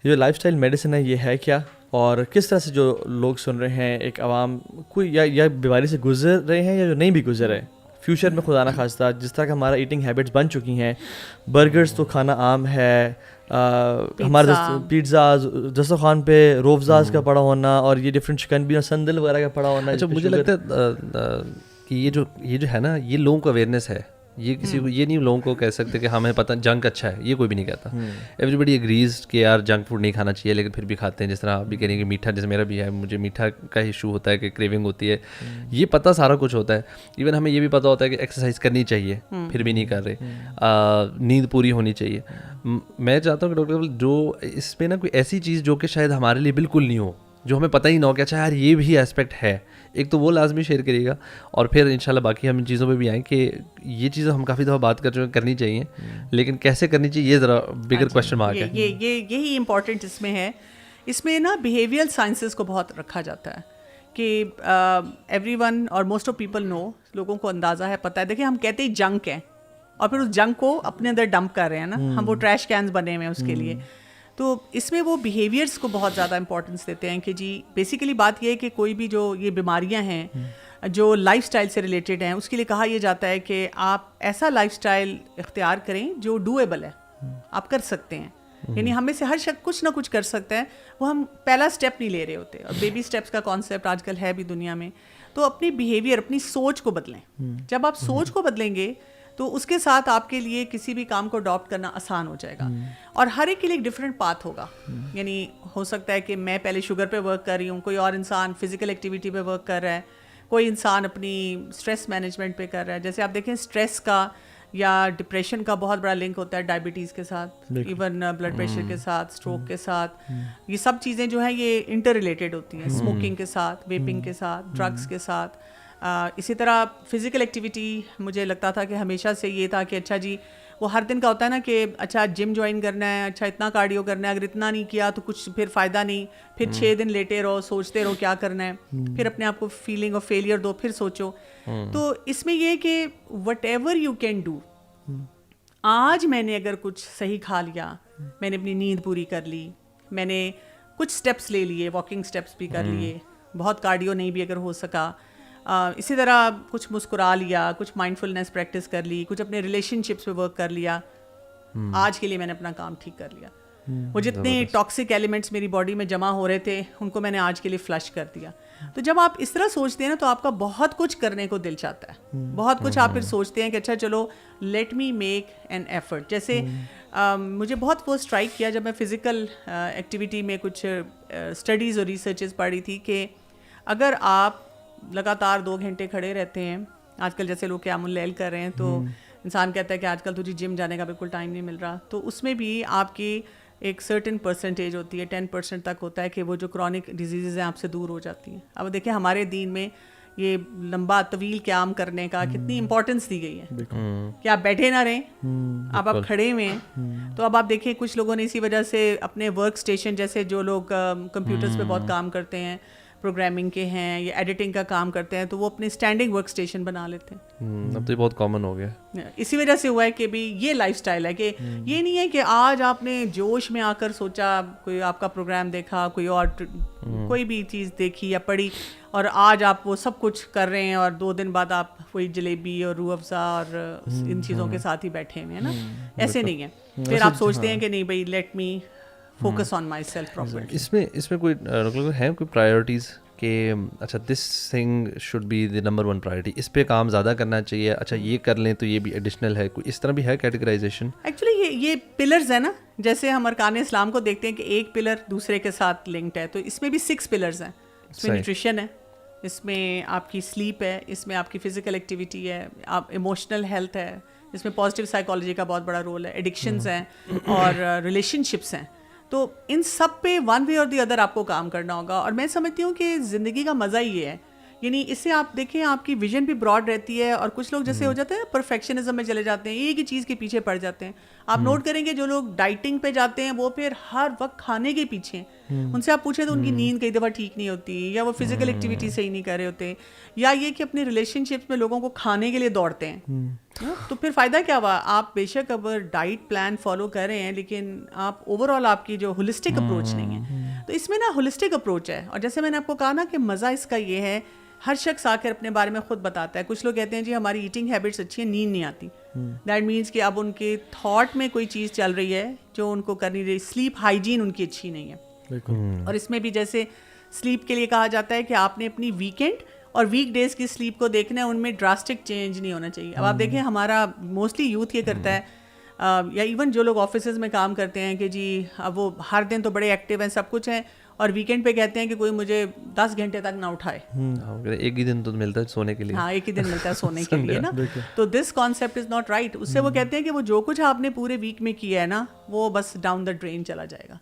یہ life style medicine ہے یہ ہے کیا, اور کس طرح سے جو لوگ سن رہے ہیں ایک عوام کوئی یا بیماری سے گزر رہے ہیں یا جو نہیں بھی گزر رہے, فیوچر میں خدا نہ خواستہ جس طرح کہ ہمارا ایٹنگ ہیبٹس بن چکی ہیں, برگرز تو کھانا عام ہے, ہمارے پیزاز دسترخوان پہ روفزاز کا پڑا ہونا, اور یہ ڈفرینٹ چکن بھی اور سندل وغیرہ کا پڑا ہونا. اچھا مجھے لگتا ہے کہ یہ جو ہے نا, یہ لوگوں کو اویئرنیس ہے, یہ کسی کو یہ نہیں لوگوں کو کہہ سکتے کہ ہمیں پتہ جنک اچھا ہے, یہ کوئی بھی نہیں کہتا. ایوری بڈی اگریز کہ یار جنک فوڈ نہیں کھانا چاہیے, لیکن پھر بھی کھاتے ہیں. جس طرح آپ بھی کہہ رہے ہیں کہ میٹھا, جیسے میرا بھی ہے, مجھے میٹھا کا ایشو ہوتا ہے کہ کریونگ ہوتی ہے, یہ پتہ سارا کچھ ہوتا ہے. ایون ہمیں یہ بھی پتہ ہوتا ہے کہ ایکسرسائز کرنی چاہیے, پھر بھی نہیں کر رہے. نیند پوری ہونی چاہیے. میں چاہتا ہوں کہ ڈاکٹر جو اس پہ نا کوئی ایسی چیز جو کہ شاید ہمارے لیے بالکل نہیں ہو, جو ہمیں پتہ ہی نہ ہو کہ اچھا یار یہ بھی اسپیکٹ ہے, ایک تو وہ لازمی شیئر کریے گا, اور پھر انشاءاللہ باقی ہم ان چیزوں پہ بھی آئیں کہ یہ چیزیں ہم کافی دفعہ بات کر چکے ہیں کرنی چاہیے, لیکن کیسے کرنی چاہیے یہ ذرا بگر کویسچن مارک ہے. یہی امپورٹنٹ اس میں ہے. اس میں نا بیہیویئر سائنسز کو بہت رکھا جاتا ہے کہ ایوری ون اور موسٹ آف پیپل نو, لوگوں کو اندازہ ہے, پتہ ہے. دیکھیں ہم کہتے ہیں جنک ہے, اور پھر اس جنک کو اپنے اندر ڈمپ کر رہے ہیں نا, ہم وہ ٹریش کینز بنے ہوئے ہیں اس کے لیے. تو اس میں وہ بیہیویئرس کو بہت زیادہ امپورٹنس دیتے ہیں کہ جی بیسیکلی بات یہ ہے کہ کوئی بھی جو یہ بیماریاں ہیں جو لائف اسٹائل سے ریلیٹڈ ہیں, اس کے لیے کہا یہ جاتا ہے کہ آپ ایسا لائف اسٹائل اختیار کریں جو ڈویبل ہے, آپ کر سکتے ہیں. یعنی ہم میں سے ہر شخص کچھ نہ کچھ کر سکتا ہے, وہ ہم پہلا اسٹیپ نہیں لے رہے ہوتے. اور بیبی اسٹیپس کا کانسیپٹ آج کل ہے بھی دنیا میں. تو اپنی بیہیویئر, اپنی سوچ کو بدلیں. جب آپ سوچ کو بدلیں گے تو اس کے ساتھ آپ کے لیے کسی بھی کام کو اڈاپٹ کرنا آسان ہو جائے گا. اور ہر ایک کے لیے ایک ڈفرینٹ پاتھ ہوگا. یعنی ہو سکتا ہے کہ میں پہلے شوگر پہ ورک کر رہی ہوں, کوئی اور انسان فزیکل ایکٹیویٹی پہ ورک کر رہا ہے, کوئی انسان اپنی اسٹریس مینجمنٹ پہ کر رہا ہے. جیسے آپ دیکھیں اسٹریس کا یا ڈپریشن کا بہت بڑا لنک ہوتا ہے ڈائبٹیز کے ساتھ, ایون بلڈ پریشر کے ساتھ, اسٹروک کے ساتھ. یہ سب چیزیں جو ہیں یہ انٹر ریلیٹڈ ہوتی ہیں, اسموکنگ کے ساتھ, ویپنگ کے ساتھ, ڈرگس کے ساتھ. اسی طرح فزیکل ایکٹیویٹی مجھے لگتا تھا کہ ہمیشہ سے یہ تھا کہ اچھا جی وہ ہر دن کا ہوتا ہے نا کہ اچھا جم جوائن کرنا ہے, اچھا اتنا کارڈیو کرنا ہے, اگر اتنا نہیں کیا تو کچھ پھر فائدہ نہیں, پھر 6 دن لیٹے رہو, سوچتے رہو کیا کرنا ہے, پھر اپنے آپ کو فیلنگ آف فیلئر دو, پھر سوچو. تو اس میں یہ کہ what ever you can do, آج میں نے اگر کچھ صحیح کھا لیا, میں نے اپنی نیند پوری کر لی, میں نے کچھ اسٹیپس لے لیے, واکنگ اسٹیپس بھی کر لیے, بہت کارڈیو نہیں بھی اگر ہو سکا, اسی طرح کچھ مسکرا لیا, کچھ مائنڈفلنس پریکٹس کر لی, کچھ اپنے ریلیشن شپس پہ ورک کر لیا, آج کے لیے میں نے اپنا کام ٹھیک کر لیا. وہ جتنے ٹاکسک ایلیمنٹس میری باڈی میں جمع ہو رہے تھے ان کو میں نے آج کے لیے فلش کر دیا. تو جب آپ اس طرح سوچتے ہیں نا تو آپ کا بہت کچھ کرنے کو دل چاہتا ہے, بہت کچھ آپ پھر سوچتے ہیں کہ اچھا چلو let me make an effort. جیسے مجھے بہت وہ اسٹرائک کیا جب میں فزیکل ایکٹیویٹی میں کچھ اسٹڈیز اور ریسرچز پڑھی تھی کہ اگر آپ لگاتار 2 گھنٹے کھڑے رہتے ہیں, آج کل جیسے لوگ قیام اللیل کر رہے ہیں, تو انسان کہتا ہے کہ آج کل تجھے جم جانے کا بالکل ٹائم نہیں مل رہا, تو اس میں بھی آپ کی ایک سرٹن پرسنٹیج ہوتی ہے, 10% تک ہوتا ہے کہ وہ جو کرونک ڈیزیزز ہیں آپ سے دور ہو جاتی ہیں. اب دیکھیں ہمارے دین میں یہ لمبا طویل قیام کرنے کا کتنی امپورٹنس دی گئی ہے کہ آپ بیٹھے نہ رہیں, اب آپ کھڑے ہوئے ہیں. تو اب آپ دیکھیں کچھ لوگوں نے اسی وجہ سے اپنے ورک اسٹیشن, جیسے جو لوگ کمپیوٹرز پہ بہت کام کرتے ہیں, پروگرامنگ کے ہیں یا ایڈیٹنگ کا کام کرتے ہیں, تو وہ اپنے اسٹینڈنگ ورک اسٹیشن بنا لیتے ہیں. اب تو یہ بہت کامن ہو گیا. اسی وجہ سے ہوا ہے کہ بھی یہ لائف اسٹائل ہے کہ یہ نہیں ہے کہ آج آپ نے جوش میں آ کر سوچا, کوئی آپ کا پروگرام دیکھا, کوئی اور کوئی بھی چیز دیکھی یا پڑھی, اور آج آپ وہ سب کچھ کر رہے ہیں, اور 2 دن بعد آپ وہی جلیبی اور روح افزا اور ان چیزوں کے ساتھ ہی بیٹھے ہوئے ہیں نا. ایسے نہیں ہے. پھر آپ سوچتے ہیں کہ نہیں بھائی let me focus on myself properly. اس میں کوئی ہے کوئی پرائیورٹیز کہ اچھا this thing should be the number 1 priority, اس پہ کام زیادہ کرنا چاہیے, اچھا یہ کر لیں تو یہ بھی ایڈیشنل ہے, کوئی اس طرح بھی ہے کیٹیگرائزیشن؟ ایکچولی یہ پلرز ہیں نا, جیسے ہم ارکان اسلام کو دیکھتے ہیں کہ ایک پلر دوسرے کے ساتھ لنکڈ ہے, تو اس میں بھی 6 پلرز ہیں. اس میں نیوٹریشن ہے, اس میں آپ کی سلیپ ہے, اس میں آپ کی فزیکل ایکٹیویٹی ہے, آپ ایموشنل ہیلتھ ہے, اس میں پازیٹیو سائیکالوجی کا بہت بڑا رول ہے, ایڈکشنز ہیں اور ریلیشن شپس ہیں. تو ان سب پہ ون وے اور دی ادر آپ کو کام کرنا ہوگا. اور میں سمجھتی ہوں کہ زندگی کا مزہ ہی یہ ہے یعنی اس سے آپ دیکھیں آپ کی ویژن بھی براڈ رہتی ہے. اور کچھ لوگ جیسے ہو جاتے ہیں پرفیکشنزم میں چلے جاتے ہیں, ایک ہی چیز کے پیچھے پڑ جاتے ہیں. آپ نوٹ کریں گے جو لوگ ڈائٹنگ پہ جاتے ہیں وہ پھر ہر وقت کھانے کے پیچھے ہیں. ان سے آپ پوچھیں تو ان کی نیند کئی دفعہ ٹھیک نہیں ہوتی, یا وہ فزیکل ایکٹیویٹی صحیح نہیں کر رہے ہوتے, یا یہ کہ اپنے ریلیشن شپس میں لوگوں کو کھانے کے لیے دوڑتے ہیں. تو پھر فائدہ کیا ہوا؟ آپ بے شک اگر ڈائٹ پلان فالو کر رہے ہیں لیکن آپ اوور آل آپ کی جو ہولسٹک اپروچ نہیں ہے. تو اس میں نا ہولسٹک اپروچ ہے. اور جیسے میں نے آپ کو کہا نا کہ مزہ اس کا یہ ہے, ہر شخص آ کر اپنے بارے میں خود بتاتا ہے. کچھ لوگ کہتے ہیں جی ہماری ایٹنگ ہیبٹس اچھی ہیں, نیند نہیں آتی. دیٹ مینس کہ اب ان کے تھاٹ میں کوئی چیز چل رہی ہے جو ان کو کرنی رہی. سلیپ ہائیجین ان کی اچھی نہیں ہے. اور اس میں بھی جیسے سلیپ کے لیے کہا جاتا ہے کہ آپ نے اپنی ویکینڈ اور ویک ڈیز کی سلیپ کو دیکھنا ہے, ان میں ڈراسٹک چینج نہیں ہونا چاہیے. اب آپ دیکھیں ہمارا موسٹلی یوتھ یہ کرتا ہے, یا ایون جو لوگ آفیسز میں کام کرتے ہیں کہ جی اب وہ ہر دن تو بڑے ایکٹیو ہیں, سب کچھ ہیں, اور ویکینڈ پہ کہتے ہیں کہ کوئی مجھے 10 گھنٹے تک نہ اٹھائے. ایک ہی دن تو ملتا ہے سونے کے لیے. ہاں ایک ہی دن ملتا ہے سونے کے لیے نا. تو this concept is not right. اس سے وہ کہتے ہیں کہ وہ جو کچھ آپ نے پورے ویک میں کیا ہے نا وہ بس ڈاؤن دا ڈرین چلا جائے گا.